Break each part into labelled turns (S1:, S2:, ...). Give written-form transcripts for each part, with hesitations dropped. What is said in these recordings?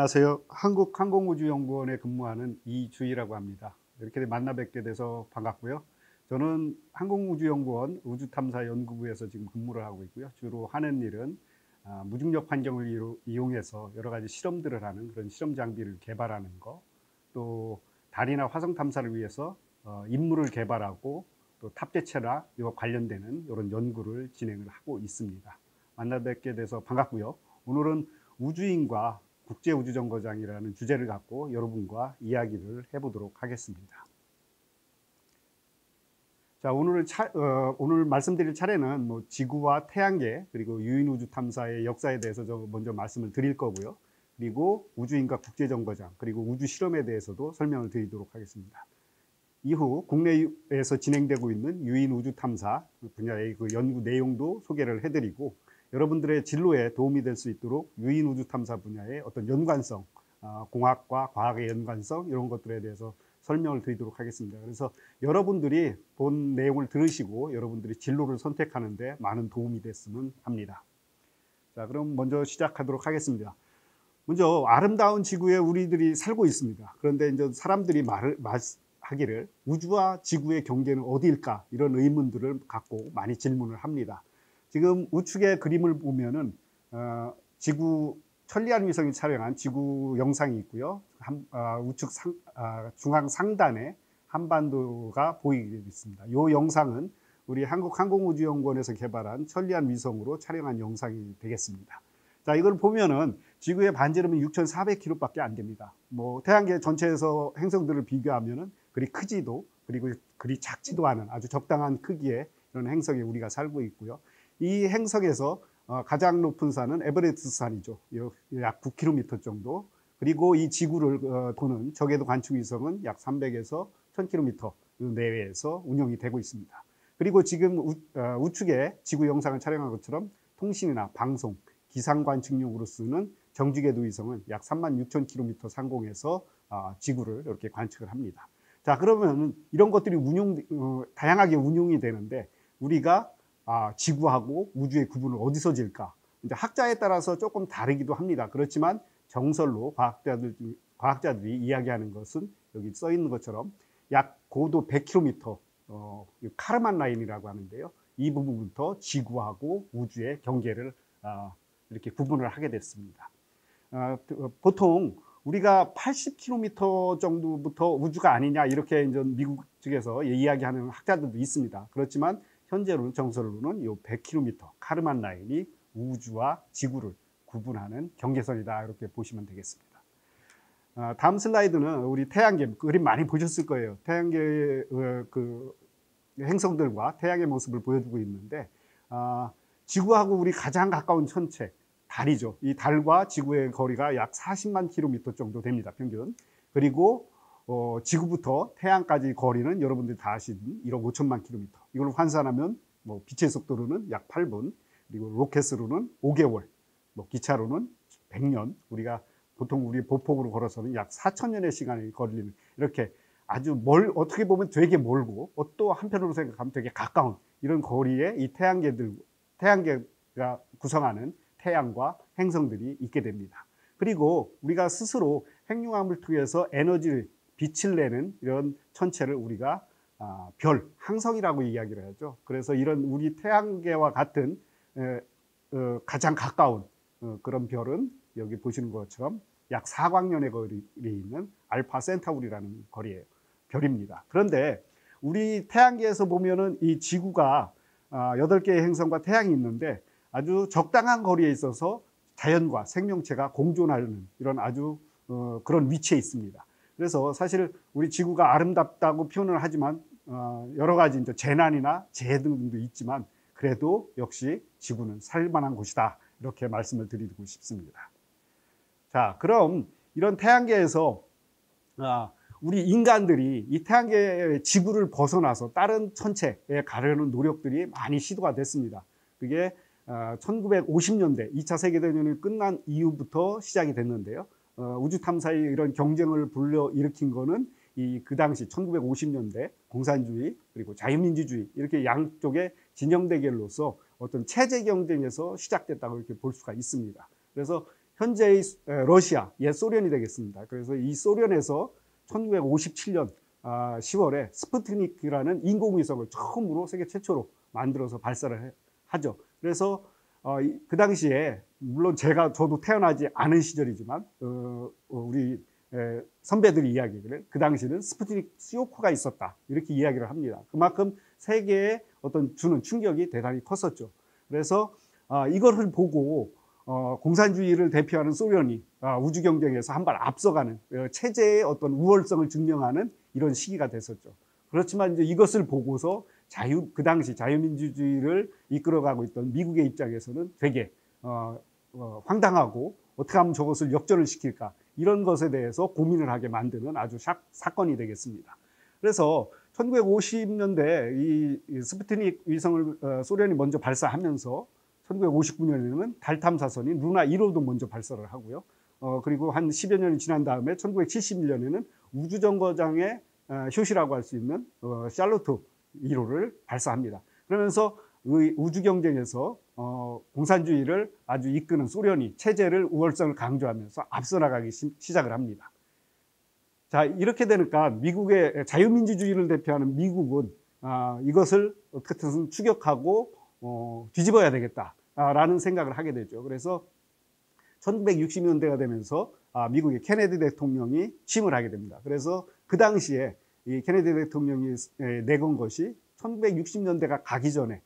S1: 안녕하세요. 한국항공우주연구원에 근무하는 이주희라고 합니다. 이렇게 만나 뵙게 돼서 반갑고요. 저는 항공우주연구원 우주탐사연구부에서 지금 근무를 하고 있고요. 주로 하는 일은 무중력 환경을 이용해서 여러 가지 실험들을 하는 그런 실험 장비를 개발하는 거, 또 달이나 화성 탐사를 위해서 임무를 개발하고 또 탑재체나 이와 관련되는 이런 연구를 진행을 하고 있습니다. 만나 뵙게 돼서 반갑고요. 오늘은 우주인과 국제우주정거장이라는 주제를 갖고 여러분과 이야기를 해보도록 하겠습니다. 자, 오늘 말씀드릴 차례는 지구와 태양계 그리고 유인우주 탐사의 역사에 대해서 먼저 말씀을 드릴 거고요. 그리고 우주인과 국제정거장 그리고 우주 실험에 대해서도 설명을 드리도록 하겠습니다. 이후 국내에서 진행되고 있는 유인우주 탐사 분야의 그 연구 내용도 소개를 해드리고 여러분들의 진로에 도움이 될 수 있도록 유인우주 탐사 분야의 어떤 연관성, 공학과 과학의 연관성 이런 것들에 대해서 설명을 드리도록 하겠습니다. 그래서 여러분들이 본 내용을 들으시고 여러분들이 진로를 선택하는 데 많은 도움이 됐으면 합니다. 자, 그럼 먼저 시작하도록 하겠습니다. 먼저 아름다운 지구에 우리들이 살고 있습니다. 그런데 이제 사람들이 하기를 우주와 지구의 경계는 어디일까? 이런 의문들을 갖고 많이 질문을 합니다. 지금 우측의 그림을 보면은 지구 천리안 위성이 촬영한 지구 영상이 있고요. 우측 중앙 상단에 한반도가 보이게 있습니다. 이 영상은 우리 한국항공우주연구원에서 개발한 천리안 위성으로 촬영한 영상이 되겠습니다. 자, 이걸 보면은 지구의 반지름은 6,400km밖에 안 됩니다. 태양계 전체에서 행성들을 비교하면은 그리 크지도 그리고 그리 작지도 않은 아주 적당한 크기의 이런 행성에 우리가 살고 있고요. 이 행성에서 가장 높은 산은 에베레스트 산이죠. 약 9km 정도. 그리고 이 지구를 도는 적외도 관측 위성은 약 300에서 1000km 내외에서 운영이 되고 있습니다. 그리고 지금 우측에 지구 영상을 촬영한 것처럼 통신이나 방송, 기상 관측용으로 쓰는 정지궤도 위성은 약 36,000km 상공에서 지구를 이렇게 관측을 합니다. 자, 그러면 이런 것들이 다양하게 운용이 되는데 우리가 지구하고 우주의 구분을 어디서 질까? 이제 학자에 따라서 조금 다르기도 합니다. 그렇지만 정설로 과학자들이 이야기하는 것은 여기 써 있는 것처럼 약 고도 100km 카르만 라인이라고 하는데요. 이 부분부터 지구하고 우주의 경계를 이렇게 구분을 하게 됐습니다. 보통 우리가 80km 정도부터 우주가 아니냐 이렇게 이제 미국 측에서 이야기하는 학자들도 있습니다. 그렇지만 현재로는 정설로는 이 100km 카르만 라인이 우주와 지구를 구분하는 경계선이다 이렇게 보시면 되겠습니다. 다음 슬라이드는 우리 태양계 그림 많이 보셨을 거예요. 태양계의 그 행성들과 태양의 모습을 보여주고 있는데 지구하고 우리 가장 가까운 천체 달이죠. 이 달과 지구의 거리가 약 40만 km 정도 됩니다. 평균. 그리고 지구부터 태양까지 거리는 여러분들이 다 아시는 1억 5천만 km. 이걸 환산하면 빛의 속도로는 약 8분, 그리고 로켓으로는 5개월, 기차로는 100년. 우리가 보통 우리 보폭으로 걸어서는 약 4천년의 시간이 걸리는 이렇게 아주 어떻게 보면 되게 멀고 또 한편으로 생각하면 되게 가까운 이런 거리에 이 태양계가 구성하는 태양과 행성들이 있게 됩니다. 그리고 우리가 스스로 핵융합을 통해서 에너지를 빛을 내는 이런 천체를 우리가 별, 항성이라고 이야기를 하죠. 그래서 이런 우리 태양계와 같은 가장 가까운 그런 별은 여기 보시는 것처럼 약 4광년의 거리에 있는 알파 센타우리라는 별입니다. 그런데 우리 태양계에서 보면은 이 지구가 8개의 행성과 태양이 있는데 아주 적당한 거리에 있어서 자연과 생명체가 공존하는 이런 아주 그런 위치에 있습니다. 그래서 사실 우리 지구가 아름답다고 표현을 하지만 여러 가지 이제 재난이나 재해 등도 있지만 그래도 역시 지구는 살만한 곳이다 이렇게 말씀을 드리고 싶습니다. 자, 그럼 이런 태양계에서 우리 인간들이 이 태양계의 지구를 벗어나서 다른 천체에 가려는 노력들이 많이 시도가 됐습니다. 그게 1950년대 2차 세계대전이 끝난 이후부터 시작이 됐는데요. 우주 탐사의 이런 경쟁을 불러일으킨 거는 그 당시 1950년대 공산주의 그리고 자유민주주의 이렇게 양쪽의 진영 대결로서 어떤 체제 경쟁에서 시작됐다고 이렇게 볼 수가 있습니다. 그래서 현재의 러시아, 옛 소련이 되겠습니다. 그래서 이 소련에서 1957년 10월에 스푸트닉이라는 인공위성을 처음으로 세계 최초로 만들어서 발사를 하죠. 그래서 그 당시에 물론 저도 태어나지 않은 시절이지만 우리 선배들이 이야기를 그 당시는 스푸트닉 CO4가 있었다 이렇게 이야기를 합니다. 그만큼 세계에 어떤 주는 충격이 대단히 컸었죠. 그래서 이것을 보고 공산주의를 대표하는 소련이 우주 경쟁에서 한 발 앞서가는 체제의 어떤 우월성을 증명하는 이런 시기가 됐었죠. 그렇지만 이제 이것을 보고서 그 당시 자유민주주의를 이끌어가고 있던 미국의 입장에서는 되게 황당하고 어떻게 하면 저것을 역전을 시킬까 이런 것에 대해서 고민을 하게 만드는 아주 사건이 되겠습니다. 그래서 1950년대 이 스푸트닉 위성을 소련이 먼저 발사하면서 1959년에는 달 탐사선인 루나 1호도 먼저 발사를 하고요. 그리고 한 10여 년이 지난 다음에 1971년에는 우주정거장의 효시라고 할 수 있는 샬로트 1호를 발사합니다. 그러면서 우주 경쟁에서 공산주의를 아주 이끄는 소련이 체제를 우월성을 강조하면서 앞서 나가기 시작을 합니다. 자, 이렇게 되니까 미국의 자유민주주의를 대표하는 미국은 이것을 어떻게든 추격하고 뒤집어야 되겠다라는 생각을 하게 되죠. 그래서 1960년대가 되면서 미국의 케네디 대통령이 취임을 하게 됩니다. 그래서 그 당시에 이 케네디 대통령이 내건 것이 1960년대가 가기 전에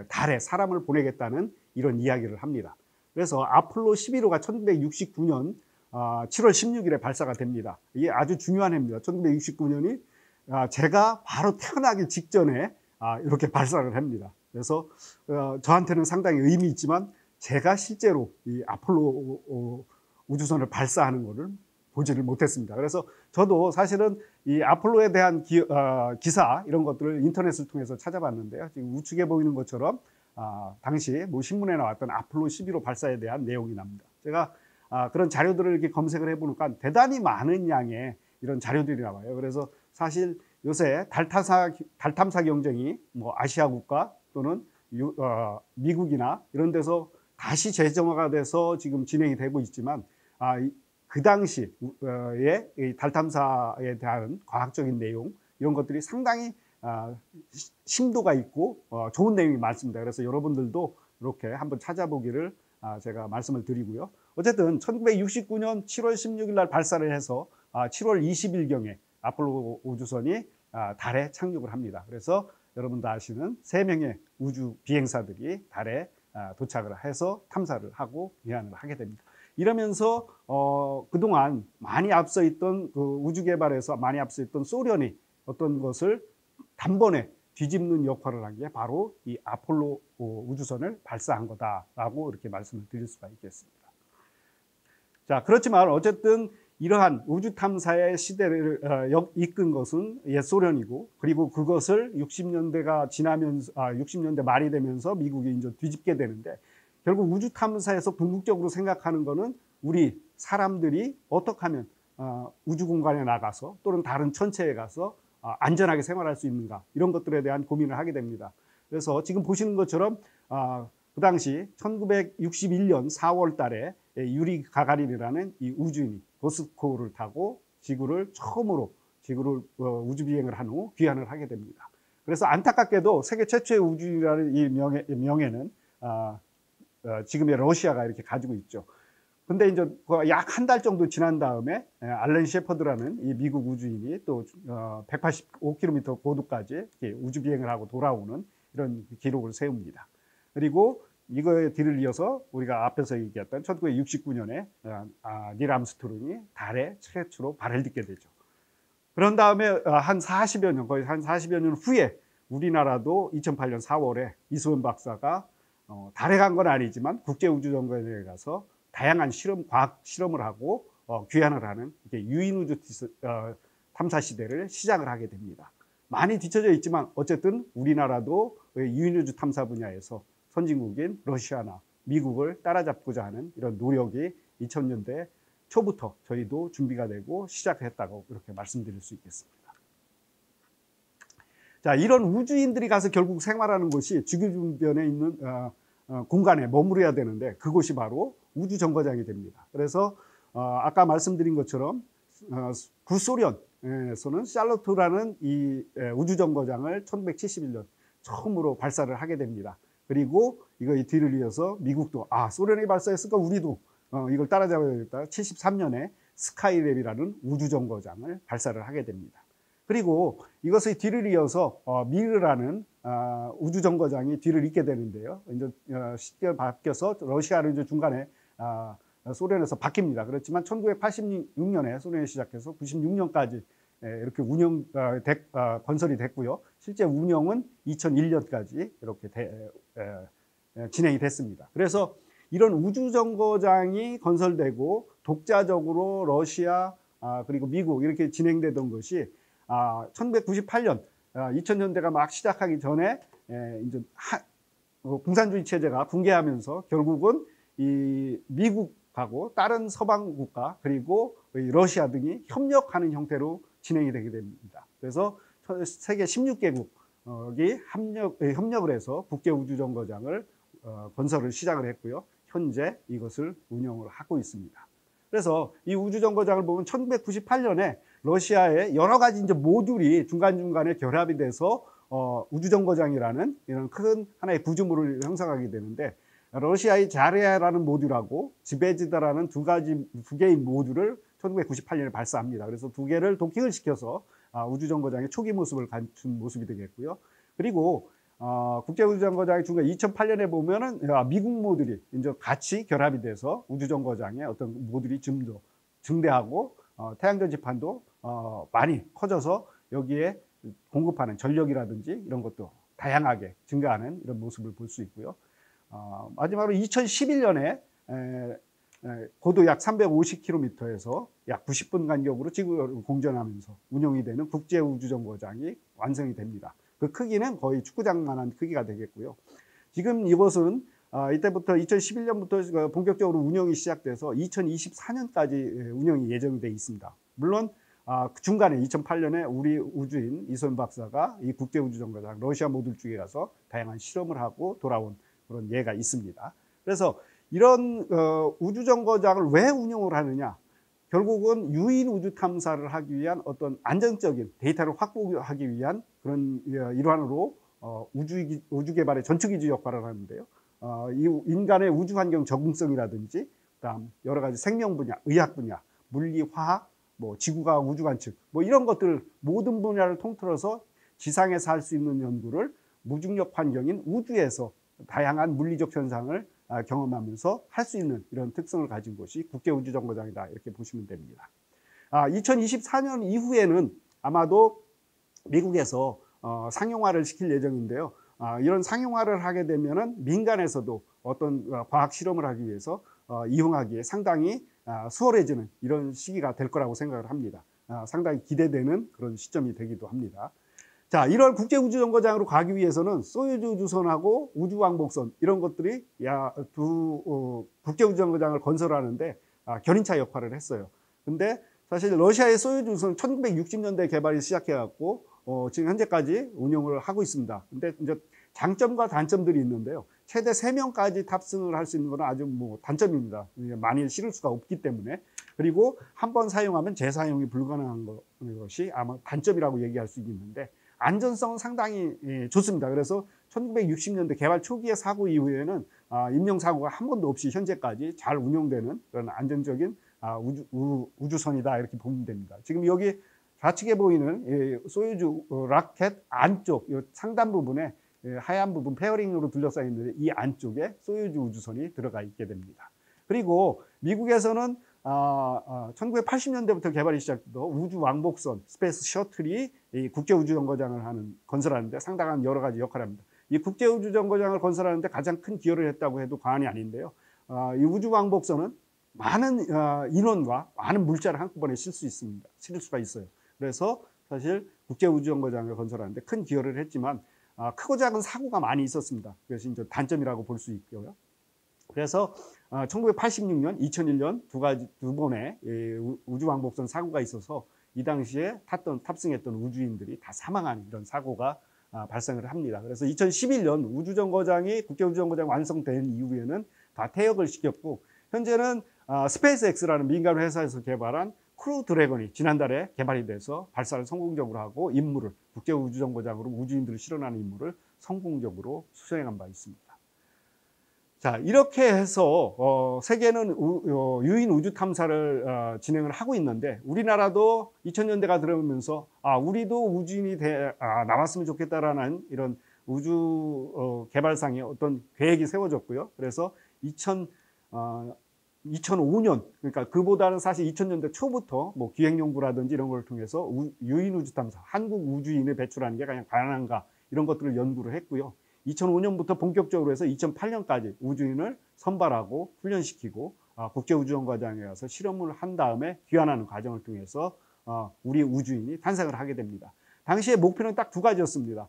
S1: 달에 사람을 보내겠다는 이런 이야기를 합니다. 그래서 아폴로 11호가 1969년 7월 16일에 발사가 됩니다. 이게 아주 중요한 해입니다. 1969년이 제가 바로 태어나기 직전에 이렇게 발사를 합니다. 그래서 저한테는 상당히 의미 있지만 제가 실제로 이 아폴로 우주선을 발사하는 것을 보지를 못했습니다. 그래서 저도 사실은 이 아폴로에 대한 기사 이런 것들을 인터넷을 통해서 찾아봤는데요. 지금 우측에 보이는 것처럼 당시 뭐 신문에 나왔던 아폴로 11호 발사에 대한 내용이 납니다. 제가 그런 자료들을 이렇게 검색을 해보니까 대단히 많은 양의 이런 자료들이 나와요. 그래서 사실 요새 달 탐사 경쟁이 뭐 아시아 국가 또는 미국이나 이런 데서 다시 재정화가 돼서 지금 진행이 되고 있지만 그 당시에 달 탐사에 대한 과학적인 내용 이런 것들이 상당히 심도가 있고 좋은 내용이 많습니다. 그래서 여러분들도 이렇게 한번 찾아보기를 제가 말씀을 드리고요. 어쨌든 1969년 7월 16일 날 발사를 해서 7월 20일경에 아폴로 우주선이 달에 착륙을 합니다. 그래서 여러분도 아시는 3명의 우주 비행사들이 달에 도착을 해서 탐사를 하고 귀환을 하게 됩니다. 이러면서 그동안 많이 앞서 있던 그 우주 개발에서 많이 앞서 있던 소련이 어떤 것을 단번에 뒤집는 역할을 한 게 바로 이 아폴로 우주선을 발사한 거다라고 이렇게 말씀을 드릴 수가 있겠습니다. 자, 그렇지만 어쨌든 이러한 우주 탐사의 시대를 이끈 것은 옛 소련이고, 그리고 그것을 60년대가 지나면서 60년대 말이 되면서 미국이 이제 뒤집게 되는데, 결국 우주 탐사에서 궁극적으로 생각하는 거는 우리 사람들이 어떻게 하면 우주 공간에 나가서 또는 다른 천체에 가서 안전하게 생활할 수 있는가, 이런 것들에 대한 고민을 하게 됩니다. 그래서 지금 보시는 것처럼 그 당시 1961년 4월 달에 유리 가가린이라는 이 우주인이 보스코를 타고 처음으로 우주 비행을 한 후 귀환을 하게 됩니다. 그래서 안타깝게도 세계 최초의 우주인이라는 이 명예는 지금의 러시아가 이렇게 가지고 있죠. 근데 이제 약 한 달 정도 지난 다음에 알렌 셰퍼드라는 이 미국 우주인이 또 185km 고도까지 우주 비행을 하고 돌아오는 이런 기록을 세웁니다. 그리고 이거에 뒤를 이어서 우리가 앞에서 얘기했던 1969년에 닐 암스트롱이 달에 최초로 발을 딛게 되죠. 그런 다음에 한 40여 년, 거의 한 40여 년 후에 우리나라도 2008년 4월에 이수원 박사가 달에 간 건 아니지만 국제우주정거장에 가서 다양한 과학 실험을 하고 귀환을 하는 유인우주 탐사 시대를 시작을 하게 됩니다. 많이 뒤쳐져 있지만 어쨌든 우리나라도 유인우주 탐사 분야에서 선진국인 러시아나 미국을 따라잡고자 하는 이런 노력이 2000년대 초부터 저희도 준비가 되고 시작했다고 이렇게 말씀드릴 수 있겠습니다. 자, 이런 우주인들이 가서 결국 생활하는 곳이 지구 주변에 있는 공간에 머무르야 되는데, 그곳이 바로 우주정거장이 됩니다. 그래서 아까 말씀드린 것처럼 구소련에서는 샬로트라는 이 우주정거장을 1971년 처음으로 발사를 하게 됩니다. 그리고 이거 뒤를 이어서 미국도 소련이 발사했으니까 우리도 이걸 따라잡아야겠다. 73년에 스카이랩이라는 우주정거장을 발사를 하게 됩니다. 그리고 이것의 뒤를 이어서 미르라는 우주정거장이 뒤를 잇게 되는데요. 이제 시기가 바뀌어서 러시아를 이제 중간에 소련에서 바뀝니다. 그렇지만 1986년에 소련이 시작해서 96년까지 이렇게 건설이 됐고요. 실제 운영은 2001년까지 이렇게 진행이 됐습니다. 그래서 이런 우주정거장이 건설되고 독자적으로 러시아 그리고 미국 이렇게 진행되던 것이 1998년 2000년대가 막 시작하기 전에 이제 공산주의 체제가 붕괴하면서 결국은 이 미국하고 다른 서방 국가 그리고 러시아 등이 협력하는 형태로 진행이 되게 됩니다. 그래서 세계 16개국이 협력을 해서 국제우주정거장을 건설을 시작을 했고요. 현재 이것을 운영을 하고 있습니다. 그래서 이 우주정거장을 보면 1998년에 러시아의 여러 가지 이제 모듈이 중간중간에 결합이 돼서 우주정거장이라는 이런 큰 하나의 구조물을 형성하게 되는데 러시아의 자레아라는 모듈하고 지베지다라는 두 개의 모듈을 1998년에 발사합니다. 그래서 두 개를 도킹을 시켜서 우주정거장의 초기 모습을 갖춘 모습이 되겠고요. 그리고 국제우주정거장의 중간 2008년에 보면은 미국 모듈이 이제 같이 결합이 돼서 우주정거장의 어떤 모듈이 좀 더 증대하고 태양전지판도 많이 커져서 여기에 공급하는 전력이라든지 이런 것도 다양하게 증가하는 이런 모습을 볼 수 있고요. 마지막으로 2011년에 고도 약 350km에서 약 90분 간격으로 지구를 공전하면서 운영이 되는 국제우주정거장이 완성이 됩니다. 그 크기는 거의 축구장만한 크기가 되겠고요. 지금 이것은 이때부터 2011년부터 본격적으로 운영이 시작돼서 2024년까지 운영이 예정되어 있습니다. 물론 중간에 2008년에 우리 우주인 이소연 박사가 이 국제우주정거장 러시아 모듈 쪽에 가서 다양한 실험을 하고 돌아온 그런 예가 있습니다. 그래서 이런 우주정거장을 왜 운영을 하느냐? 결국은 유인 우주 탐사를 하기 위한 어떤 안정적인 데이터를 확보하기 위한 그런 일환으로 우주 개발의 전초기주 역할을 하는데요. 이 인간의 우주 환경 적응성이라든지 그다음 여러 가지 생명 분야, 의학 분야, 물리, 화학, 지구과학 우주 관측 이런 것들 모든 분야를 통틀어서 지상에서 할 수 있는 연구를 무중력 환경인 우주에서 다양한 물리적 현상을 경험하면서 할 수 있는 이런 특성을 가진 것이 국제우주정거장이다 이렇게 보시면 됩니다. 2024년 이후에는 아마도 미국에서 상용화를 시킬 예정인데요. 이런 상용화를 하게 되면은 민간에서도 어떤 과학 실험을 하기 위해서 이용하기에 상당히 수월해지는 이런 시기가 될 거라고 생각을 합니다. 상당히 기대되는 그런 시점이 되기도 합니다. 자, 이런 국제우주정거장으로 가기 위해서는 소유주 우주선하고 우주왕복선 이런 것들이 국제우주정거장을 건설하는데 견인차 역할을 했어요. 근데 사실 러시아의 소유주 우주선 1960년대 개발이 시작해갖고 지금 현재까지 운영을 하고 있습니다. 근데 이제 장점과 단점들이 있는데요. 최대 3명까지 탑승을 할 수 있는 건 아주 단점입니다. 많이 실을 수가 없기 때문에. 그리고 한 번 사용하면 재사용이 불가능한 것이 아마 단점이라고 얘기할 수 있는데 안전성은 상당히 좋습니다. 그래서 1960년대 개발 초기의 사고 이후에는 인명사고가 한 번도 없이 현재까지 잘 운영되는 그런 안전적인 우주선이다 이렇게 보면 됩니다. 지금 여기 좌측에 보이는 소유주 라켓 안쪽 상단 부분에 하얀 부분 페어링으로 둘러싸여 있는데 이 안쪽에 소유주 우주선이 들어가 있게 됩니다. 그리고 미국에서는 1980년대부터 개발이 시작돼서 우주 왕복선 스페이스 셔틀이 이 국제우주정거장을 건설하는데 상당한 여러 가지 역할을 합니다. 이 국제우주정거장을 건설하는데 가장 큰 기여를 했다고 해도 과언이 아닌데요. 이 우주 왕복선은 많은 인원과 많은 물자를 한꺼번에 실을 수가 있어요. 그래서 사실 국제우주정거장을 건설하는데 큰 기여를 했지만 크고 작은 사고가 많이 있었습니다. 그래서 이제 단점이라고 볼 수 있고요. 그래서 1986년, 2001년 두 번의 우주왕복선 사고가 있어서 이 당시에 탑승했던 우주인들이 다 사망한 이런 사고가 발생을 합니다. 그래서 2011년 국제우주정거장이 완성된 이후에는 다 퇴역을 시켰고 현재는 스페이스X라는 민간 회사에서 개발한 크루 드래곤이 지난달에 개발이 돼서 발사를 성공적으로 하고 임무를 국제우주정거장으로 우주인들을 실어나는 임무를 성공적으로 수행한 바 있습니다. 자, 이렇게 해서 세계는 유인 우주 탐사를 진행을 하고 있는데 우리나라도 2000년대가 들어오면서 우리도 우주인이 나왔으면 좋겠다라는 이런 우주 개발상의 어떤 계획이 세워졌고요. 그래서 2005년, 그러니까 그보다는 사실 2000년대 초부터 뭐 기획연구라든지 이런 걸 통해서 유인 우주 탐사, 한국 우주인을 배출하는 게 그냥 가능한가 이런 것들을 연구를 했고요. 2005년부터 본격적으로 해서 2008년까지 우주인을 선발하고 훈련시키고 국제우주정거장에 가서 실험을 한 다음에 귀환하는 과정을 통해서 우리 우주인이 탄생을 하게 됩니다. 당시의 목표는 딱 두 가지였습니다.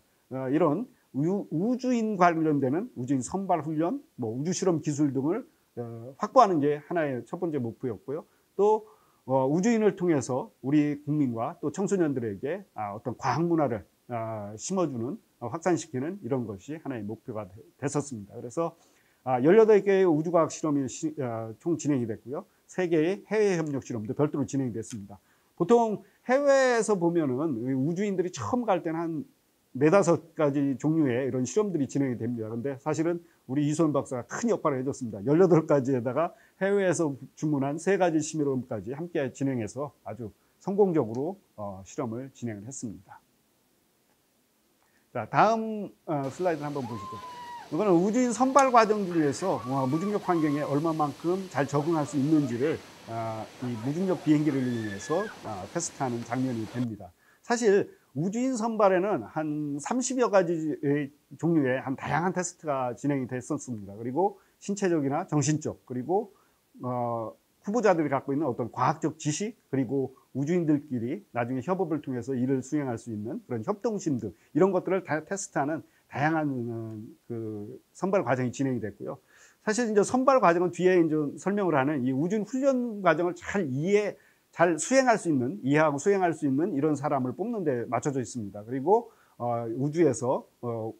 S1: 이런 우주인 관련되는 우주인 선발 훈련, 뭐 우주실험 기술 등을 확보하는 게 하나의 첫 번째 목표였고요. 또 우주인을 통해서 우리 국민과 또 청소년들에게 어떤 과학 문화를 심어주는 확산시키는 이런 것이 하나의 목표가 됐었습니다. 그래서 18개의 우주과학 실험이 총 진행이 됐고요. 3개의 해외 협력 실험도 별도로 진행이 됐습니다. 보통 해외에서 보면은 우주인들이 처음 갈 때는 한 4-5가지 종류의 이런 실험들이 진행이 됩니다. 그런데 사실은 우리 이소연 박사가 큰 역할을 해줬습니다. 18가지에다가 해외에서 주문한 3가지 실험까지 함께 진행해서 아주 성공적으로 실험을 진행을 했습니다. 자, 다음 슬라이드 한번 보시죠. 이거는 우주인 선발 과정 중에서 무중력 환경에 얼마만큼 잘 적응할 수 있는지를 이 무중력 비행기를 이용해서 테스트하는 장면이 됩니다. 사실 우주인 선발에는 한 30여 가지의 종류의 한 다양한 테스트가 진행이 됐었습니다. 그리고 신체적이나 정신적, 그리고 후보자들이 갖고 있는 어떤 과학적 지식, 그리고 우주인들끼리 나중에 협업을 통해서 일을 수행할 수 있는 그런 협동심 등 이런 것들을 다 테스트하는 다양한 그 선발 과정이 진행이 됐고요. 사실 이제 선발 과정은 뒤에 이제 설명을 하는 이 우주인 훈련 과정을 잘 수행할 수 있는, 이해하고 수행할 수 있는 이런 사람을 뽑는 데 맞춰져 있습니다. 그리고 우주에서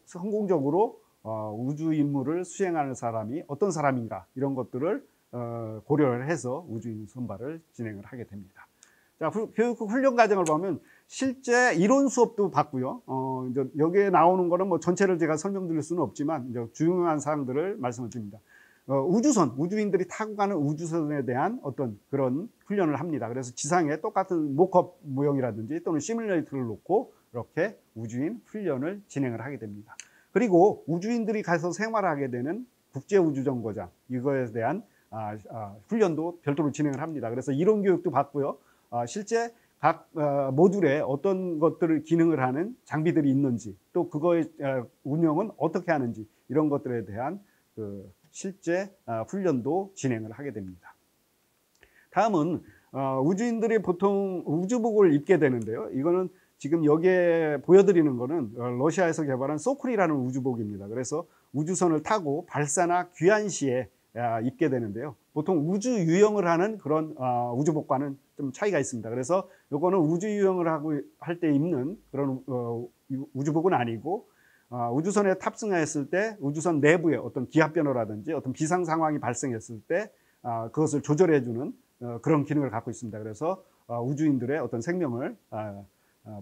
S1: 성공적으로 우주 임무를 수행하는 사람이 어떤 사람인가 이런 것들을 고려를 해서 우주인 선발을 진행을 하게 됩니다. 자, 교육 훈련 과정을 보면 실제 이론 수업도 받고요. 이제 여기에 나오는 거는 뭐 전체를 제가 설명드릴 수는 없지만 이제 중요한 사항들을 말씀을 드립니다. 우주인들이 타고 가는 우주선에 대한 어떤 그런 훈련을 합니다. 그래서 지상에 똑같은 모컵 모형이라든지 또는 시뮬레이터를 놓고 이렇게 우주인 훈련을 진행을 하게 됩니다. 그리고 우주인들이 가서 생활하게 되는 국제우주정거장, 이거에 대한 훈련도 별도로 진행을 합니다. 그래서 이론 교육도 받고요. 실제 각 모듈에 어떤 것들을 기능을 하는 장비들이 있는지, 또 그거의 운영은 어떻게 하는지 이런 것들에 대한 그 실제 훈련도 진행을 하게 됩니다. 다음은 우주인들이 보통 우주복을 입게 되는데요. 이거는 지금 여기에 보여드리는 거는 러시아에서 개발한 소쿨이라는 우주복입니다. 그래서 우주선을 타고 발사나 귀환 시에 입게 되는데요. 보통 우주 유영을 하는 그런 우주복과는 좀 차이가 있습니다. 그래서 이거는 우주 유영을 할 때 입는 그런 우주복은 아니고 우주선에 탑승했을 때 우주선 내부에 어떤 기압 변화라든지 어떤 비상 상황이 발생했을 때 그것을 조절해주는 그런 기능을 갖고 있습니다. 그래서 우주인들의 어떤 생명을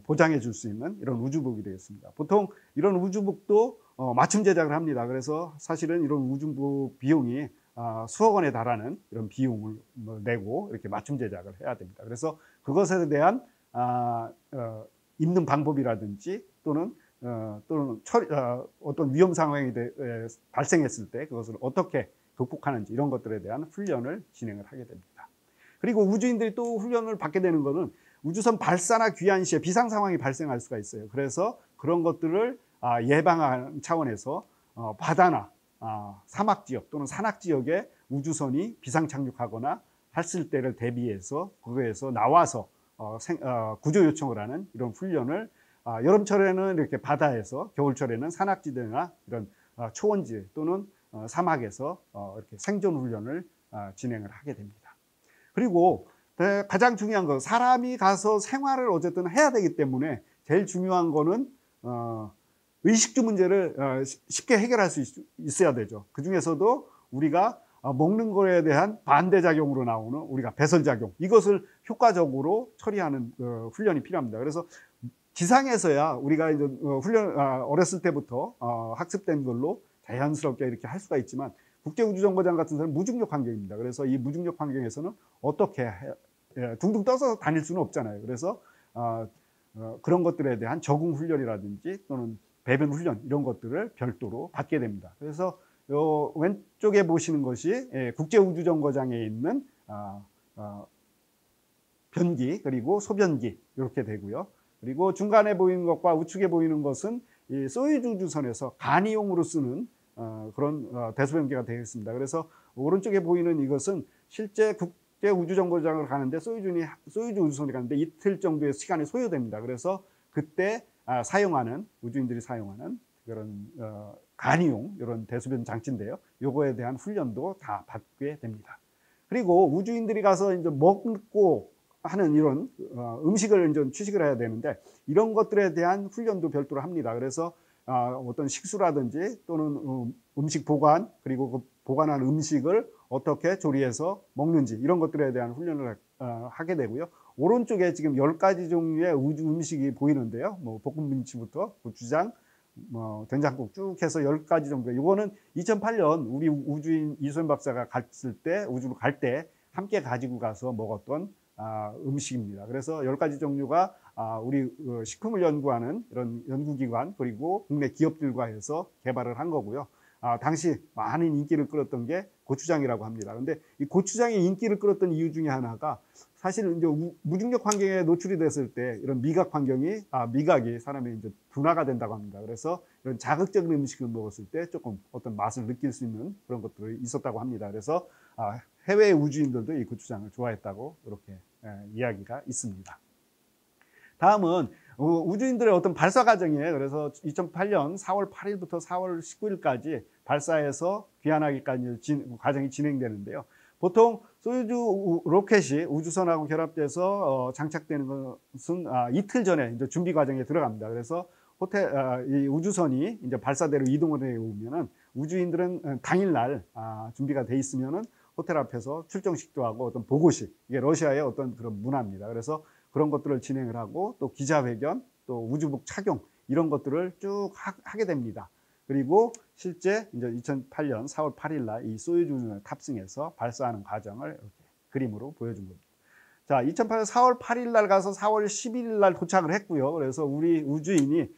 S1: 보장해 줄 수 있는 이런 우주복이 되겠습니다. 보통 이런 우주복도 맞춤 제작을 합니다. 그래서 사실은 이런 우주복 비용이 수억 원에 달하는 이런 비용을 내고 이렇게 맞춤 제작을 해야 됩니다. 그래서 그것에 대한 입는 방법이라든지 또는 어떤 위험 상황이 발생했을 때 그것을 어떻게 극복하는지 이런 것들에 대한 훈련을 진행을 하게 됩니다. 그리고 우주인들이 또 훈련을 받게 되는 것은 우주선 발사나 귀환 시에 비상 상황이 발생할 수가 있어요. 그래서 그런 것들을 예방하는 차원에서 바다나 사막 지역 또는 산악 지역에 우주선이 비상 착륙하거나 했을 때를 대비해서 거기에서 나와서 구조 요청을 하는 이런 훈련을 여름철에는 이렇게 바다에서, 겨울철에는 산악지대나 이런 초원지 또는 사막에서 이렇게 생존 훈련을 진행을 하게 됩니다. 그리고 가장 중요한 건 사람이 가서 생활을 어쨌든 해야 되기 때문에 제일 중요한 거는 의식주 문제를 쉽게 해결할 수 있어야 되죠. 그 중에서도 우리가 먹는 거에 대한 반대작용으로 나오는 우리가 배설작용, 이것을 효과적으로 처리하는 훈련이 필요합니다. 그래서 지상에서야 우리가 이제 어렸을 때부터 학습된 걸로 자연스럽게 이렇게 할 수가 있지만, 국제우주정거장 같은 데는 무중력 환경입니다. 그래서 이 무중력 환경에서는 어떻게 둥둥 떠서 다닐 수는 없잖아요. 그래서 그런 것들에 대한 적응 훈련이라든지 또는 배변 훈련, 이런 것들을 별도로 받게 됩니다. 그래서 요 왼쪽에 보시는 것이 국제우주정거장에 있는 변기 그리고 소변기 이렇게 되고요. 그리고 중간에 보이는 것과 우측에 보이는 것은 이 소유주 우주선에서 간이용으로 쓰는 그런 대소변기가 되어 있습니다. 그래서 오른쪽에 보이는 이것은 실제 국제 우주정거장을 가는데 소유주 우주선이 가는데 이틀 정도의 시간이 소요됩니다. 그래서 그때 사용하는, 우주인들이 사용하는 그런 간이용 이런 대소변 장치인데요. 요거에 대한 훈련도 다 받게 됩니다. 그리고 우주인들이 가서 이제 먹고 하는 이런 음식을 이제 취식을 해야 되는데, 이런 것들에 대한 훈련도 별도로 합니다. 그래서 어떤 식수라든지 또는 음식 보관, 그리고 그 보관한 음식을 어떻게 조리해서 먹는지, 이런 것들에 대한 훈련을 하게 되고요. 오른쪽에 지금 10가지 종류의 우주 음식이 보이는데요. 뭐 볶음김치부터 고추장, 된장국 쭉 해서 10가지 정도. 이거는 2008년 우리 우주인 이소연 박사가 갔을 때, 우주로 갈 때 함께 가지고 가서 먹었던 음식입니다. 그래서 10가지 종류가 우리 식품을 연구하는 이런 연구기관, 그리고 국내 기업들과 해서 개발을 한 거고요. 당시 많은 인기를 끌었던 게 고추장이라고 합니다. 근데 이 고추장이 인기를 끌었던 이유 중에 하나가, 사실 이제 무중력 환경에 노출이 됐을 때 이런 미각이 사람의 이제 둔화가 된다고 합니다. 그래서 이런 자극적인 음식을 먹었을 때 조금 어떤 맛을 느낄 수 있는 그런 것들이 있었다고 합니다. 그래서 해외 우주인들도 이 고추장을 좋아했다고 이렇게 이야기가 있습니다. 다음은 우주인들의 어떤 발사 과정이에요. 그래서 2008년 4월 8일부터 4월 19일까지 발사해서 귀환하기까지 과정이 진행되는데요. 보통 소유주 로켓이 우주선하고 결합돼서 장착되는 것은 이틀 전에 이제 준비 과정에 들어갑니다. 그래서 이 우주선이 이제 발사대로 이동을 해 오면은, 우주인들은 당일날 준비가 돼 있으면은 호텔 앞에서 출정식도 하고 어떤 보고식, 이게 러시아의 어떤 그런 문화입니다. 그래서 그런 것들을 진행을 하고, 또 기자회견, 또 우주복 착용, 이런 것들을 쭉 하게 됩니다. 그리고 실제 이제 2008년 4월 8일 날 이 소유주를 탑승해서 발사하는 과정을 이렇게 그림으로 보여준 겁니다. 자, 2008년 4월 8일 날 가서 4월 11일 날 도착을 했고요. 그래서 우리 우주인이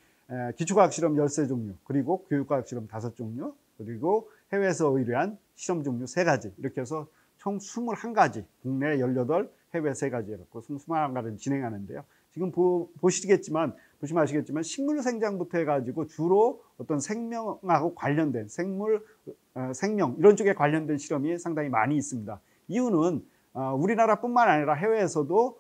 S1: 기초과학 실험 13종류, 그리고 교육과학 실험 5종류, 그리고 해외에서 의뢰한 실험 종류 3가지, 이렇게 해서 총 21가지, 국내 18, 해외 3가지 이렇게 21가지를 진행하는데요. 지금 보시면 아시겠지만 식물 생장부터 해가지고 주로 어떤 생명하고 관련된 생명 이런 쪽에 관련된 실험이 상당히 많이 있습니다. 이유는 우리나라뿐만 아니라 해외에서도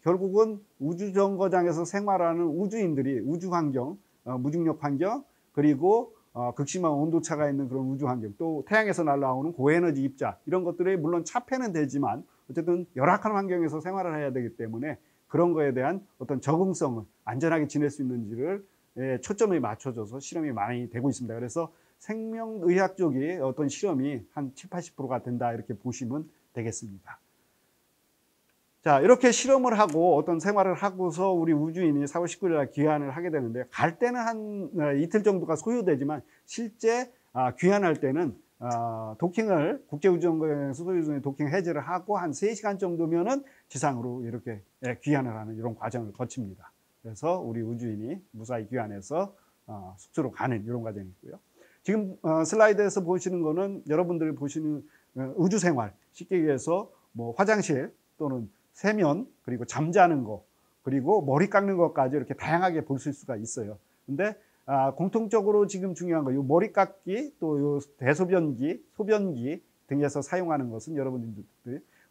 S1: 결국은 우주정거장에서 생활하는 우주인들이 우주 환경, 무중력 환경, 그리고 극심한 온도차가 있는 그런 우주 환경, 또 태양에서 날아오는 고에너지 입자, 이런 것들이 물론 차폐는 되지만 어쨌든 열악한 환경에서 생활을 해야 되기 때문에 그런 거에 대한 어떤 적응성을, 안전하게 지낼 수 있는지를 초점이 맞춰져서 실험이 많이 되고 있습니다. 그래서 생명의학 쪽이 어떤 실험이 한 70~80%가 된다, 이렇게 보시면 되겠습니다. 자, 이렇게 실험을 하고 어떤 생활을 하고서 우리 우주인이 4월 19일 날 귀환을 하게 되는데, 갈 때는 한 이틀 정도가 소요되지만 실제 귀환할 때는 도킹을 국제우주정거장에서 소유주의 도킹 해제를 하고 한 3시간 정도면은 지상으로 이렇게 귀환을 하는 이런 과정을 거칩니다. 그래서 우리 우주인이 무사히 귀환해서 숙소로 가는 이런 과정이 있고요. 지금 슬라이드에서 보시는 거는 여러분들이 보시는 우주 생활, 쉽게 얘기해서 뭐 화장실 또는 세면, 그리고 잠자는 거, 그리고 머리 깎는 것까지 이렇게 다양하게 보실 수가 있어요. 근데 공통적으로 지금 중요한 거, 요 머리 깎기, 또 요 대소변기, 소변기 등에서 사용하는 것은 여러분들이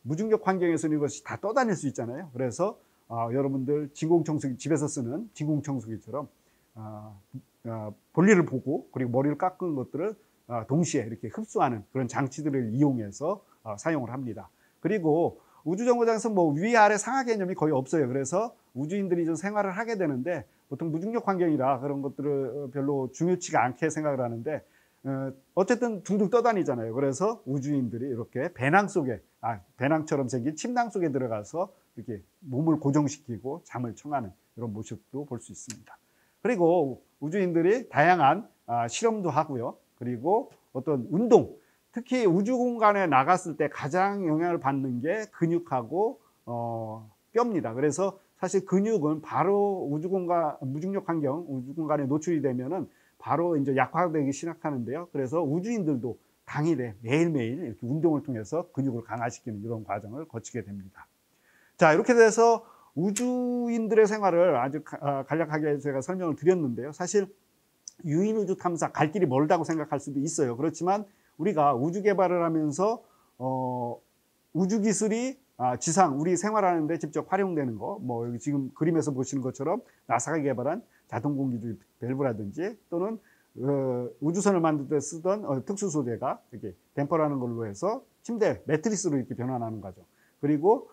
S1: 무중력 환경에서는 이것이 다 떠다닐 수 있잖아요. 그래서 여러분들 진공청소기, 집에서 쓰는 진공청소기처럼 볼일을 보고 그리고 머리를 깎은 것들을 동시에 이렇게 흡수하는 그런 장치들을 이용해서 사용을 합니다. 그리고 우주정거장에서 뭐 위아래 상하 개념이 거의 없어요. 그래서 우주인들이 좀 생활을 하게 되는데, 보통 무중력 환경이라 그런 것들을 별로 중요치가 않게 생각을 하는데, 어쨌든 둥둥 떠다니잖아요. 그래서 우주인들이 이렇게 배낭 속에, 배낭처럼 생긴 침낭 속에 들어가서 이렇게 몸을 고정시키고 잠을 청하는 이런 모습도 볼 수 있습니다. 그리고 우주인들이 다양한 실험도 하고요. 그리고 어떤 운동, 특히 우주 공간에 나갔을 때 가장 영향을 받는 게 근육하고 뼈입니다. 그래서 사실 근육은 바로 우주 공간, 무중력 환경, 우주 공간에 노출이 되면은 바로 이제 약화되기 시작하는데요. 그래서 우주인들도 당일에 매일매일 이렇게 운동을 통해서 근육을 강화시키는 이런 과정을 거치게 됩니다. 자, 이렇게 돼서 우주인들의 생활을 아주 간략하게 제가 설명을 드렸는데요. 사실 유인우주 탐사 갈 길이 멀다고 생각할 수도 있어요. 그렇지만 우리가 우주 개발을 하면서 우주 기술이 지상, 우리 생활하는데 직접 활용되는 거, 뭐 여기 지금 그림에서 보시는 것처럼 나사가 개발한 자동 공기주 밸브라든지 또는 우주선을 만들 때 쓰던 특수 소재가 이렇게 댐퍼라는 걸로 해서 침대, 매트리스로 이렇게 변환하는 거죠. 그리고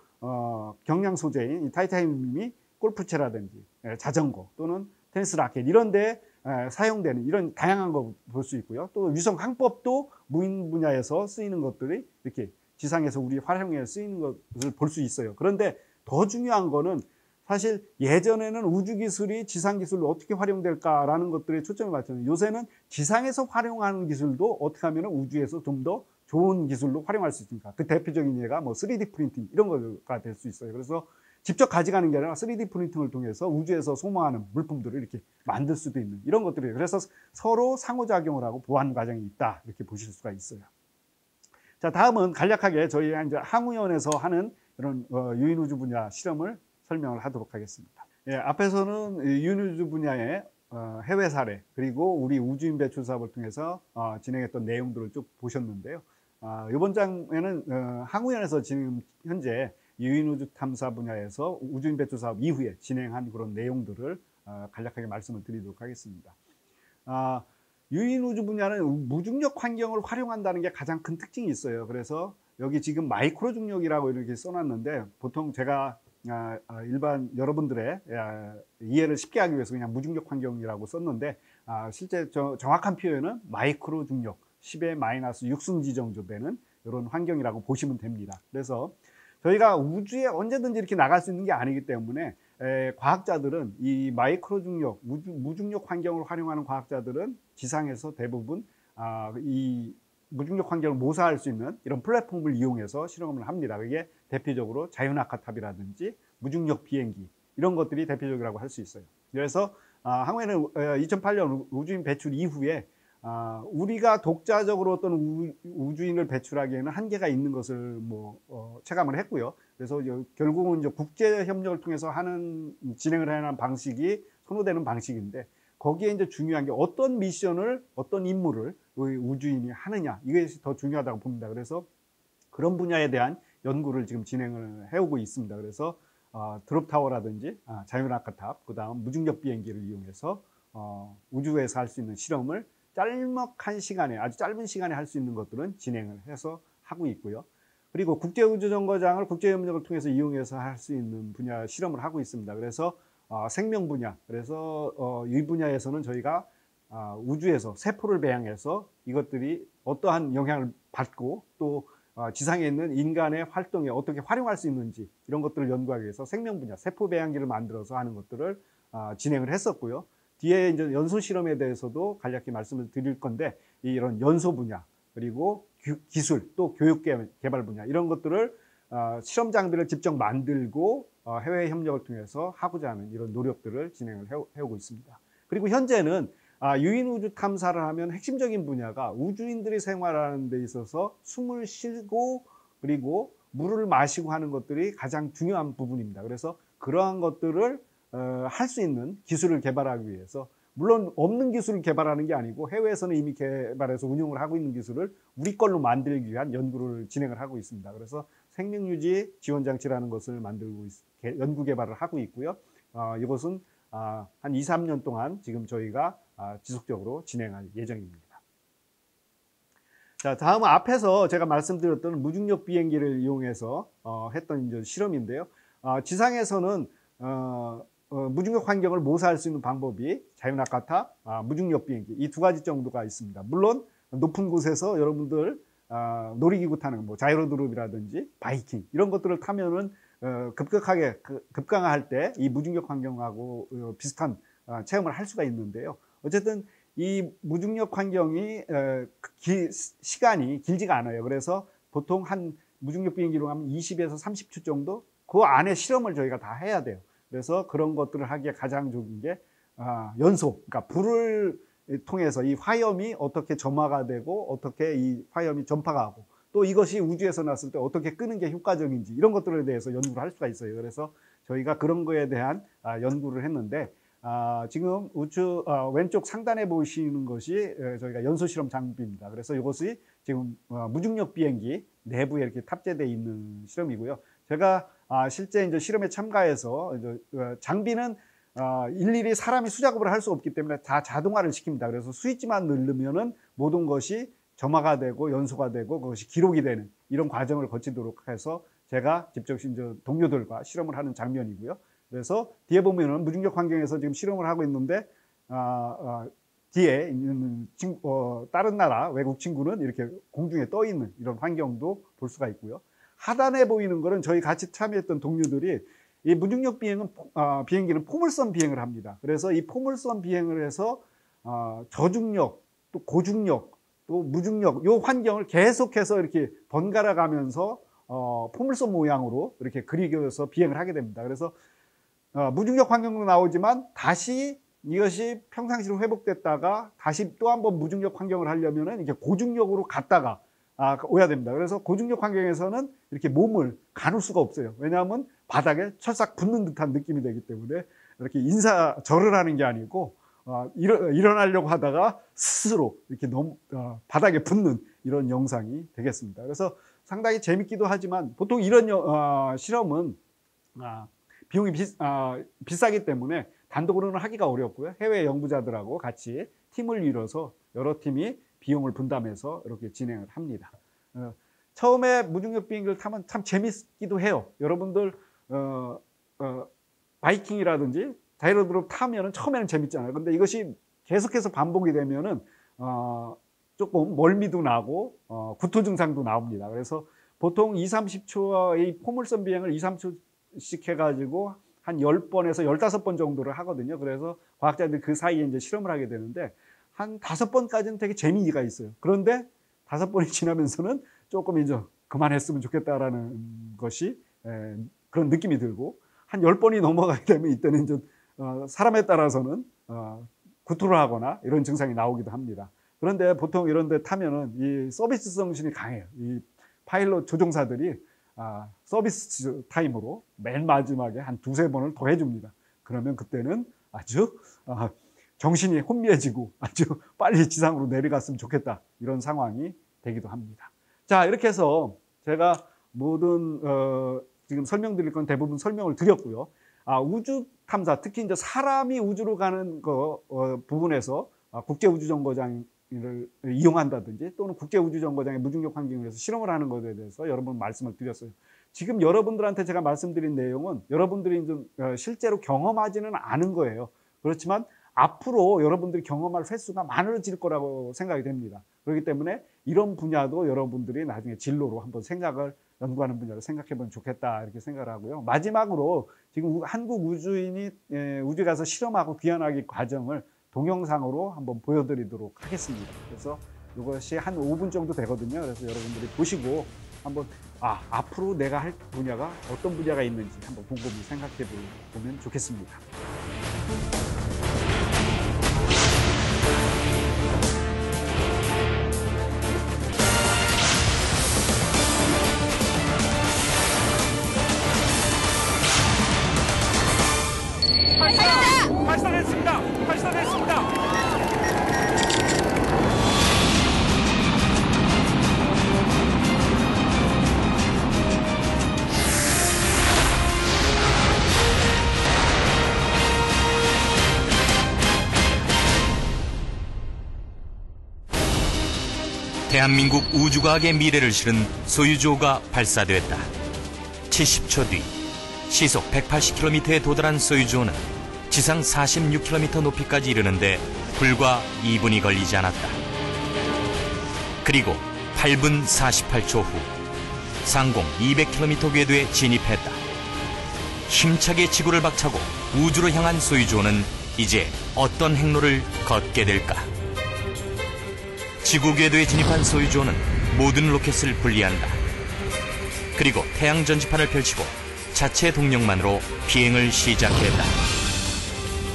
S1: 경량 소재인 이 타이타늄이 골프채라든지 자전거 또는 테니스 라켓 이런 데 사용되는 이런 다양한 거 볼 수 있고요. 또 위성 항법도 무인 분야에서 쓰이는 것들이 이렇게 지상에서 우리 활용에 쓰이는 것을 볼 수 있어요. 그런데 더 중요한 거는 사실 예전에는 우주 기술이 지상 기술로 어떻게 활용될까라는 것들에 초점을 맞췄는데 요새는 지상에서 활용하는 기술도 어떻게 하면 우주에서 좀 더 좋은 기술로 활용할 수 있습니까? 그 대표적인 예가 뭐 3D 프린팅 이런 거가 될 수 있어요. 그래서 직접 가져가는 게 아니라 3D 프린팅을 통해서 우주에서 소모하는 물품들을 이렇게 만들 수도 있는 이런 것들이에요. 그래서 서로 상호작용을 하고 보완 과정이 있다 이렇게 보실 수가 있어요. 자, 다음은 간략하게 저희 이제 항우연에서 하는 이런 유인우주 분야 실험을 설명을 하도록 하겠습니다. 예, 앞에서는 유인우주 분야의 해외 사례 그리고 우리 우주인 배출 사업을 통해서 진행했던 내용들을 쭉 보셨는데요. 이번 장에는 항우연에서 지금 현재 유인우주 탐사 분야에서 우주인 배출 사업 이후에 진행한 그런 내용들을 간략하게 말씀을 드리도록 하겠습니다. 유인우주 분야는 무중력 환경을 활용한다는 게 가장 큰 특징이 있어요. 그래서 여기 지금 마이크로 중력이라고 이렇게 써놨는데 보통 제가 일반 여러분들의 이해를 쉽게 하기 위해서 그냥 무중력 환경이라고 썼는데 실제 정확한 표현은 마이크로 중력 10의 마이너스 6승지 정도 되는 이런 환경이라고 보시면 됩니다. 그래서 저희가 우주에 언제든지 이렇게 나갈 수 있는 게 아니기 때문에 과학자들은 이 마이크로 중력, 무중력 환경을 활용하는 과학자들은 지상에서 대부분 이 무중력 환경을 모사할 수 있는 이런 플랫폼을 이용해서 실험을 합니다. 그게 대표적으로 자유낙하탑이라든지 무중력 비행기 이런 것들이 대표적이라고 할 수 있어요. 그래서 항우연은 2008년 우주인 배출 이후에 우리가 독자적으로 어떤 우주인을 배출하기에는 한계가 있는 것을 체감을 했고요. 그래서 결국은 이제 국제 협력을 통해서 진행을 하는 방식이 선호되는 방식인데 거기에 이제 중요한 게 어떤 미션을 어떤 임무를 우주인이 하느냐 이것이 더 중요하다고 봅니다. 그래서 그런 분야에 대한 연구를 지금 진행을 해오고 있습니다. 그래서 드롭타워라든지 자유낙하탑, 그다음 무중력 비행기를 이용해서 우주에서 할 수 있는 실험을 짤막한 시간에 아주 짧은 시간에 할 수 있는 것들은 진행을 해서 하고 있고요. 그리고 국제우주정거장을 국제협력을 통해서 이용해서 할 수 있는 분야 실험을 하고 있습니다. 그래서 생명 분야, 그래서 이 분야에서는 저희가 우주에서 세포를 배양해서 이것들이 어떠한 영향을 받고 또 지상에 있는 인간의 활동에 어떻게 활용할 수 있는지 이런 것들을 연구하기 위해서 생명 분야, 세포 배양기를 만들어서 하는 것들을 진행을 했었고요. 뒤에 이제 연소 실험에 대해서도 간략히 말씀을 드릴 건데 이런 연소 분야 그리고 기술 또 교육 개발 분야 이런 것들을 실험 장비를 직접 만들고 해외 협력을 통해서 하고자 하는 이런 노력들을 진행을 해오고 있습니다. 그리고 현재는 유인 우주 탐사를 하면 핵심적인 분야가 우주인들이 생활하는 데 있어서 숨을 쉬고 그리고 물을 마시고 하는 것들이 가장 중요한 부분입니다. 그래서 그러한 것들을 할 수 있는 기술을 개발하기 위해서 물론 없는 기술을 개발하는 게 아니고 해외에서는 이미 개발해서 운용을 하고 있는 기술을 우리 걸로 만들기 위한 연구를 진행을 하고 있습니다. 그래서 생명유지 지원장치라는 것을 만들고 연구 개발을 하고 있고요. 이것은 한 2, 3년 동안 지금 저희가 지속적으로 진행할 예정입니다. 자, 다음은 앞에서 제가 말씀드렸던 무중력 비행기를 이용해서 했던 이제 실험인데요. 지상에서는 무중력 환경을 모사할 수 있는 방법이 자유낙하탑, 무중력 비행기 이 두 가지 정도가 있습니다. 물론 높은 곳에서 여러분들 놀이기구 타는 뭐 자이로드롭이라든지 바이킹 이런 것들을 타면은 급격하게 급강할 때 이 무중력 환경하고 비슷한 체험을 할 수가 있는데요. 어쨌든 이 무중력 환경이 시간이 길지가 않아요. 그래서 보통 한 무중력 비행기로 하면 20에서 30초 정도 그 안에 실험을 저희가 다 해야 돼요. 그래서 그런 것들을 하기에 가장 좋은 게 연소, 그러니까 불을 통해서 이 화염이 어떻게 점화가 되고 어떻게 이 화염이 전파가 하고 또 이것이 우주에서 났을 때 어떻게 끄는 게 효과적인지 이런 것들에 대해서 연구를 할 수가 있어요. 그래서 저희가 그런 거에 대한 연구를 했는데 지금 우주 왼쪽 상단에 보이시는 것이 저희가 연소 실험 장비입니다. 그래서 이것이 지금 무중력 비행기 내부에 이렇게 탑재되어 있는 실험이고요. 제가 실제 이제 실험에 참가해서 이제 장비는 일일이 사람이 수작업을 할 수 없기 때문에 다 자동화를 시킵니다. 그래서 스위치만 누르면은 모든 것이 점화가 되고 연소가 되고 그것이 기록이 되는 이런 과정을 거치도록 해서 제가 직접 이제 동료들과 실험을 하는 장면이고요. 그래서 뒤에 보면은 무중력 환경에서 지금 실험을 하고 있는데 뒤에 있는 다른 나라 외국 친구는 이렇게 공중에 떠 있는 이런 환경도 볼 수가 있고요. 하단에 보이는 거는 저희 같이 참여했던 동료들이 이 무중력 비행기는 포물선 비행을 합니다. 그래서 이 포물선 비행을 해서 저중력, 또 고중력, 또 무중력 이 환경을 계속해서 이렇게 번갈아 가면서 포물선 모양으로 이렇게 그리겨서 비행을 하게 됩니다. 그래서 무중력 환경도 나오지만 다시 이것이 평상시로 회복됐다가 다시 또 한번 무중력 환경을 하려면은 이렇게 고중력으로 갔다가 오야 됩니다. 그래서 고중력 환경에서는 이렇게 몸을 가눌 수가 없어요. 왜냐하면 바닥에 철싹 붙는 듯한 느낌이 되기 때문에 이렇게 절을 하는 게 아니고 일어나려고 하다가 스스로 이렇게 바닥에 붙는 이런 영상이 되겠습니다. 그래서 상당히 재밌기도 하지만 보통 이런 실험은 비용이 비싸기 때문에 단독으로는 하기가 어렵고요. 해외 연구자들하고 같이 팀을 이뤄서 여러 팀이 비용을 분담해서 이렇게 진행을 합니다. 처음에 무중력 비행기를 타면 참 재밌기도 해요. 여러분들 바이킹이라든지 자이로드롭 타면은 처음에는 재밌잖아요. 근데 이것이 계속해서 반복이 되면은 조금 멀미도 나고 구토 증상도 나옵니다. 그래서 보통 20-30초의 포물선 비행을 2-3초씩 해가지고 한 10번에서 15번 정도를 하거든요. 그래서 과학자들이 그 사이에 이제 실험을 하게 되는데 한 5번까지는 되게 재미가 있어요. 그런데 5번이 지나면서는 조금 이제 그만했으면 좋겠다라는 것이 그런 느낌이 들고 한 10번이 넘어가게 되면 이때는 이제 사람에 따라서는 구토를 하거나 이런 증상이 나오기도 합니다. 그런데 보통 이런 데 타면은 이 서비스 정신이 강해요. 이 파일럿 조종사들이 서비스 타임으로 맨 마지막에 한 2-3번을 더 해줍니다. 그러면 그때는 아주 정신이 혼미해지고 아주 빨리 지상으로 내려갔으면 좋겠다 이런 상황이 되기도 합니다. 자, 이렇게 해서 제가 모든 지금 설명드릴 건 대부분 설명을 드렸고요. 우주 탐사, 특히 이제 사람이 우주로 가는 부분에서 국제우주정거장을 이용한다든지 또는 국제우주정거장의 무중력 환경에서 실험을 하는 것에 대해서 여러분 말씀을 드렸어요. 지금 여러분들한테 제가 말씀드린 내용은 여러분들이 좀 실제로 경험하지는 않은 거예요. 그렇지만 앞으로 여러분들이 경험할 횟수가 많아질 거라고 생각이 됩니다. 그렇기 때문에 이런 분야도 여러분들이 나중에 진로로 한번 연구하는 분야로 생각해 보면 좋겠다 이렇게 생각을 하고요. 마지막으로 지금 한국 우주인이 우주에 가서 실험하고 귀환하기 과정을 동영상으로 한번 보여드리도록 하겠습니다. 그래서 이것이 한 5분 정도 되거든요. 그래서 여러분들이 보시고 한번 앞으로 내가 할 분야가 어떤 분야가 있는지 한번 곰곰이 생각해 보면 좋겠습니다. 발사됐습니다.
S2: 대한민국 우주과학의 미래를 실은 소유주호가 발사됐다. 70초 뒤 시속 180km에 도달한 소유주호는 지상 46km 높이까지 이르는데 불과 2분이 걸리지 않았다. 그리고 8분 48초 후 상공 200km 궤도에 진입했다. 힘차게 지구를 박차고 우주로 향한 소유주호는 이제 어떤 행로를 걷게 될까? 지구 궤도에 진입한 소유주호는 모든 로켓을 분리한다. 그리고 태양 전지판을 펼치고 자체 동력만으로 비행을 시작했다.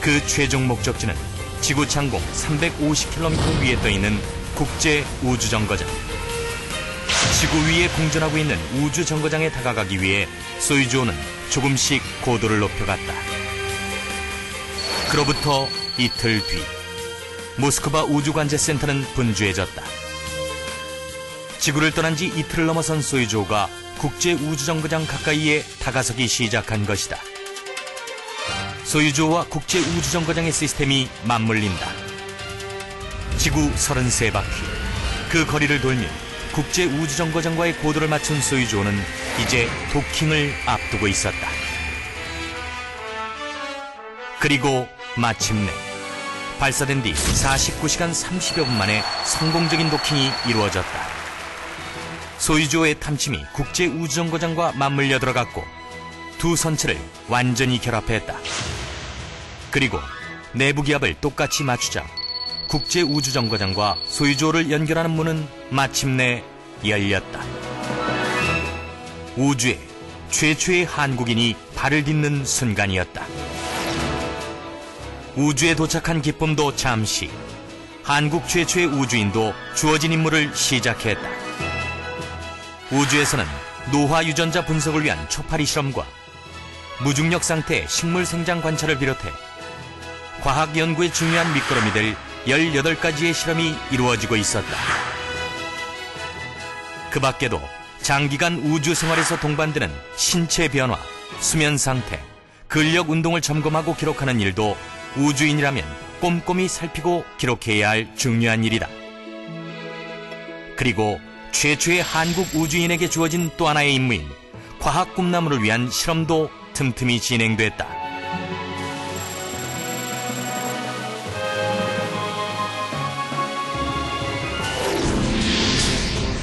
S2: 그 최종 목적지는 지구 창공 350km 위에 떠있는 국제 우주정거장. 지구 위에 공전하고 있는 우주정거장에 다가가기 위해 소유주호는 조금씩 고도를 높여갔다. 그로부터 이틀 뒤 모스크바 우주관제센터는 분주해졌다. 지구를 떠난 지 이틀을 넘어선 소유주호가 국제 우주정거장 가까이에 다가서기 시작한 것이다. 소유주호와 국제 우주정거장의 시스템이 맞물린다. 지구 33바퀴, 그 거리를 돌며 국제 우주정거장과의 고도를 맞춘 소유주호는 이제 도킹을 앞두고 있었다. 그리고 마침내 발사된 뒤 49시간 30여 분 만에 성공적인 도킹이 이루어졌다. 소유주호의 탐침이 국제 우주정거장과 맞물려 들어갔고 두 선체를 완전히 결합했다. 그리고 내부 기압을 똑같이 맞추자 국제 우주정거장과 소유주호를 연결하는 문은 마침내 열렸다. 우주에 최초의 한국인이 발을 딛는 순간이었다. 우주에 도착한 기쁨도 잠시, 한국 최초의 우주인도 주어진 임무를 시작했다. 우주에서는 노화 유전자 분석을 위한 초파리 실험과 무중력 상태의 식물 생장 관찰을 비롯해 과학 연구에 중요한 밑거름이 될 18가지의 실험이 이루어지고 있었다. 그 밖에도 장기간 우주 생활에서 동반되는 신체 변화, 수면 상태, 근력 운동을 점검하고 기록하는 일도 우주인이라면 꼼꼼히 살피고 기록해야 할 중요한 일이다. 그리고 최초의 한국 우주인에게 주어진 또 하나의 임무인 과학 꿈나무를 위한 실험도 틈틈이 진행됐다.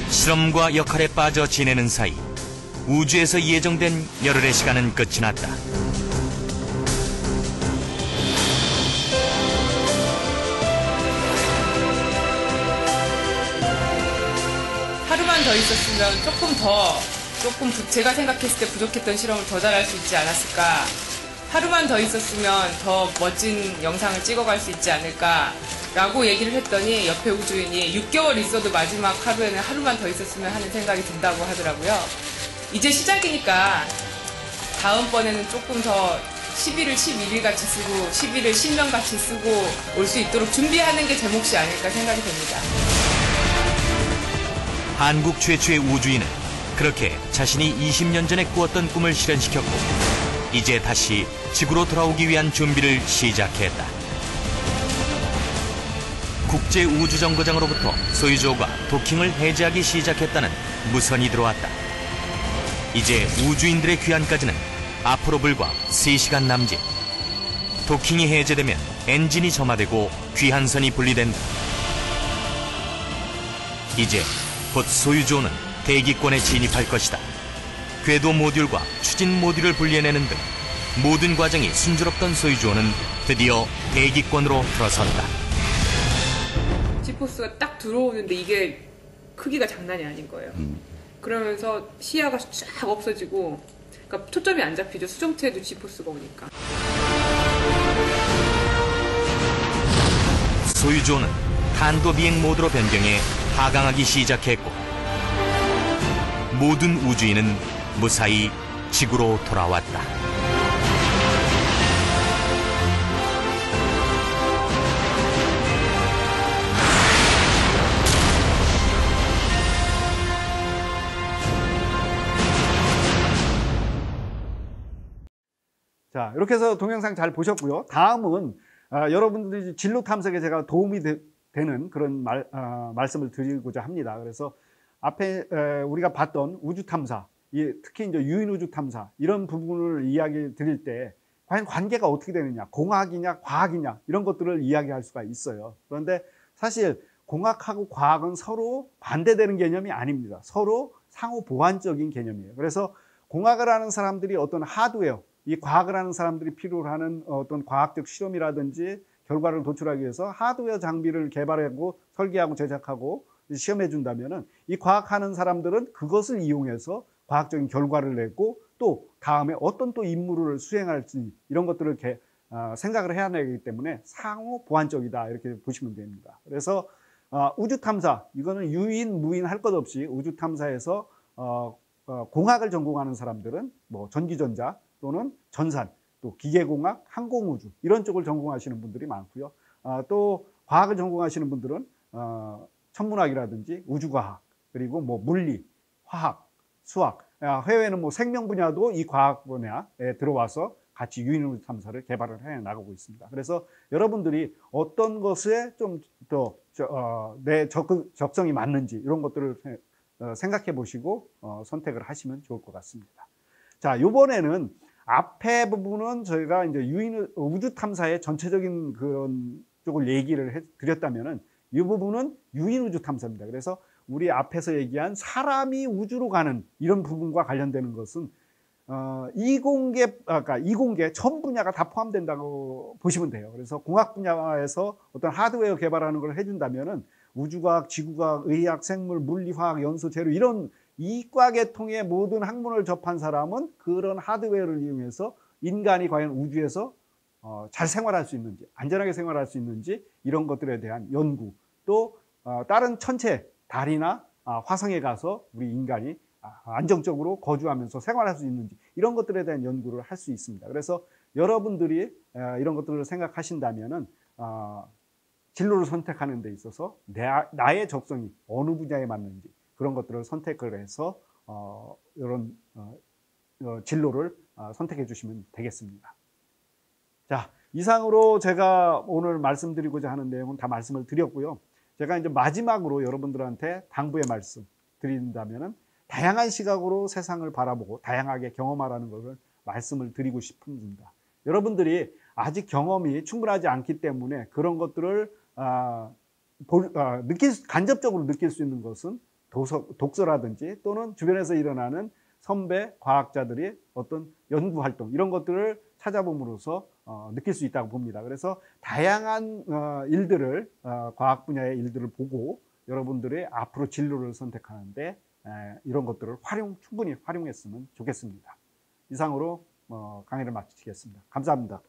S2: 실험과 역할에 빠져 지내는 사이 우주에서 예정된 열흘의 시간은 끝이 났다.
S3: 하루만 더 있었으면 조금 제가 생각했을 때 부족했던 실험을 더 잘할 수 있지 않았을까. 하루만 더 있었으면 더 멋진 영상을 찍어갈 수 있지 않을까 라고 얘기를 했더니 옆에 우주인이 6개월 있어도 마지막 하루에는 하루만 더 있었으면 하는 생각이 든다고 하더라고요. 이제 시작이니까 다음번에는 조금 더 11을 11일 같이 쓰고 11을 10년 같이 쓰고 올 수 있도록 준비하는 게 제 몫이 아닐까 생각이 됩니다.
S2: 한국 최초의 우주인은 그렇게 자신이 20년 전에 꾸었던 꿈을 실현시켰고 이제 다시 지구로 돌아오기 위한 준비를 시작했다. 국제 우주정거장으로부터 소유주호가 도킹을 해제하기 시작했다는 무선이 들어왔다. 이제 우주인들의 귀환까지는 앞으로 불과 3시간 남짓. 도킹이 해제되면 엔진이 점화되고 귀환선이 분리된다. 이제 곧 소유주호는 대기권에 진입할 것이다. 궤도 모듈과 추진 모듈을 분리해내는 등 모든 과정이 순조롭던 소유주호는 드디어 대기권으로 들어섰다.
S3: G포스가 딱 들어오는데 이게 크기가 장난이 아닌 거예요. 그러면서 시야가 쫙 없어지고, 그러니까 초점이 안 잡히죠. 수정체에도 G포스가 오니까.
S2: 소유주호는 탄도 비행 모드로 변경해 하강하기 시작했고 모든 우주인은 무사히 지구로 돌아왔다.
S1: 자, 이렇게 해서 동영상 잘 보셨고요. 다음은 여러분들이 진로 탐색에 제가 도움이 되는 그런 말씀을 드리고자 합니다. 그래서 앞에 우리가 봤던 우주 탐사, 특히 이제 유인 우주 탐사 이런 부분을 이야기 드릴 때 과연 관계가 어떻게 되느냐, 공학이냐, 과학이냐 이런 것들을 이야기할 수가 있어요. 그런데 사실 공학하고 과학은 서로 반대되는 개념이 아닙니다. 서로 상호 보완적인 개념이에요. 그래서 공학을 하는 사람들이 어떤 하드웨어, 이 과학을 하는 사람들이 필요로 하는 어떤 과학적 실험이라든지 결과를 도출하기 위해서 하드웨어 장비를 개발하고 설계하고 제작하고 시험해 준다면은 이 과학하는 사람들은 그것을 이용해서 과학적인 결과를 내고 또 다음에 어떤 또 임무를 수행할지 이런 것들을 생각을 해야 되기 때문에 상호 보완적이다 이렇게 보시면 됩니다. 그래서 우주 탐사 이거는 유인 무인 할 것 없이 우주 탐사에서 공학을 전공하는 사람들은 뭐 전기전자 또는 전산 또 기계공학, 항공우주 이런 쪽을 전공하시는 분들이 많고요. 또 과학을 전공하시는 분들은 천문학이라든지 우주과학 그리고 뭐 물리, 화학, 수학, 해외는 뭐 생명 분야도 이 과학 분야에 들어와서 같이 유인우주 탐사를 개발을 해 나가고 있습니다. 그래서 여러분들이 어떤 것에 좀 더 내 적성이 맞는지 이런 것들을 생각해 보시고 선택을 하시면 좋을 것 같습니다. 자, 이번에는 앞에 부분은 저희가 이제 우주 탐사의 전체적인 그런 쪽을 얘기를 드렸다면은 이 부분은 유인우주 탐사입니다. 그래서 우리 앞에서 얘기한 사람이 우주로 가는 이런 부분과 관련되는 것은 이공계 전 분야가 다 포함된다고 보시면 돼요. 그래서 공학 분야에서 어떤 하드웨어 개발하는 걸 해준다면은 우주과학, 지구과학, 의학, 생물, 물리, 화학, 연소, 재료 이런 이과 계통의 모든 학문을 접한 사람은 그런 하드웨어를 이용해서 인간이 과연 우주에서 잘 생활할 수 있는지, 안전하게 생활할 수 있는지 이런 것들에 대한 연구, 또 다른 천체, 달이나 화성에 가서 우리 인간이 안정적으로 거주하면서 생활할 수 있는지 이런 것들에 대한 연구를 할 수 있습니다. 그래서 여러분들이 이런 것들을 생각하신다면은 진로를 선택하는 데 있어서 나의 적성이 어느 분야에 맞는지 그런 것들을 선택을 해서 이런 진로를 선택해 주시면 되겠습니다. 자, 이상으로 제가 오늘 말씀드리고자 하는 내용은 다 말씀을 드렸고요. 제가 이제 마지막으로 여러분들한테 당부의 말씀 드린다면은 다양한 시각으로 세상을 바라보고 다양하게 경험하라는 것을 말씀을 드리고 싶습니다. 여러분들이 아직 경험이 충분하지 않기 때문에 그런 것들을 간접적으로 느낄 수 있는 것은 독서라든지 또는 주변에서 일어나는 선배 과학자들이 어떤 연구 활동 이런 것들을 찾아봄으로써 느낄 수 있다고 봅니다. 그래서 다양한 일들을 과학 분야의 일들을 보고 여러분들의 앞으로 진로를 선택하는데 이런 것들을 충분히 활용했으면 좋겠습니다. 이상으로 강의를 마치겠습니다. 감사합니다.